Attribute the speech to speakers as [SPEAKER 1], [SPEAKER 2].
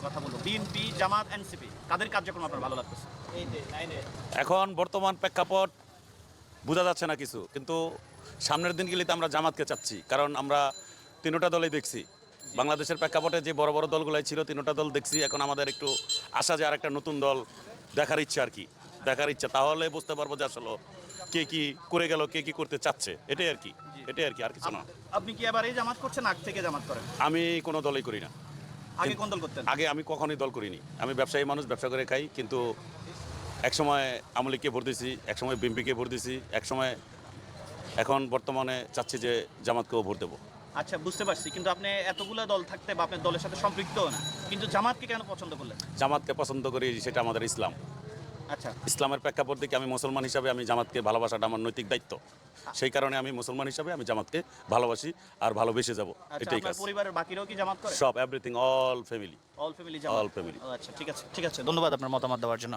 [SPEAKER 1] কথা বলবো, বিএনপি, জামাত, এনসিপি, কাদের কার্যক্রম আপনার ভালো লাগতেছে?
[SPEAKER 2] এখন বর্তমান প্রেক্ষাপট বোঝা যাচ্ছে না কিছু, কিন্তু সামনের দিনগুলিতে আমরা জামাতকে চাচ্ছি, কারণ আমরা তিনোটা দলই দেখছি। বাংলাদেশের প্রেক্ষাপটে যে বড় বড় দলগুলাই ছিল, তিনোটা দল দেখছি। এখন আমাদের একটু আশা যে আর একটা নতুন দল দেখার ইচ্ছা, আর কি দেখার ইচ্ছা, তাহলে বুঝতে পারবো যে আসলে কে কি করে গেল, কে কি করতে চাচ্ছে। এটাই আর কি, আর কিছু না।
[SPEAKER 1] আপনি কি এবার এই জামাত করছেন, আগ থেকে জামাত করেন?
[SPEAKER 2] আমি কোনো দলই করি না।
[SPEAKER 1] আগে কোন দল করতেন?
[SPEAKER 2] আগে আমি কখনোই দল করিনি। আমি ব্যবসায়ী মানুষ, ব্যবসা করে খাই। কিন্তু একসময় আওয়ামী লীগকে ভোট দিয়েছি, একসময় বিএনপিকে ভোট দিয়েছি, একসময় এখন বর্তমানে চাচ্ছি যে জামাতকেও ভোট দেবো।
[SPEAKER 1] আচ্ছা, বুঝতে পারছি, কিন্তু আপনি এতগুলো দল থাকতে বা আপনার দলের সাথে সম্পৃক্তও না, কিন্তু জামাতকে কেন পছন্দ করলেন?
[SPEAKER 2] জামাতকে পছন্দ করি, সেটা আমাদের ইসলাম।
[SPEAKER 1] আচ্ছা,
[SPEAKER 2] ইসলামের প্রেক্ষাপট দেখে আমি মুসলমান হিসাবে আমি জামাতকে ভালোবাসাটা আমার নৈতিক দায়িত্ব। সেই কারণে আমি মুসলমান হিসাবে আমি জামাতকে ভালোবাসি আর ভালোবেসে যাব।
[SPEAKER 1] আচ্ছা,
[SPEAKER 2] এটাই
[SPEAKER 1] আপনার
[SPEAKER 2] কাজ।
[SPEAKER 1] পরিবারের বাকিরাও কি জামাত করে?
[SPEAKER 2] সব everything, all family.
[SPEAKER 1] All family জামাত?
[SPEAKER 2] All family।
[SPEAKER 1] আচ্ছা, ঠিক আছে, ধন্যবাদ আপনার মতামত দেওয়ার জন্য।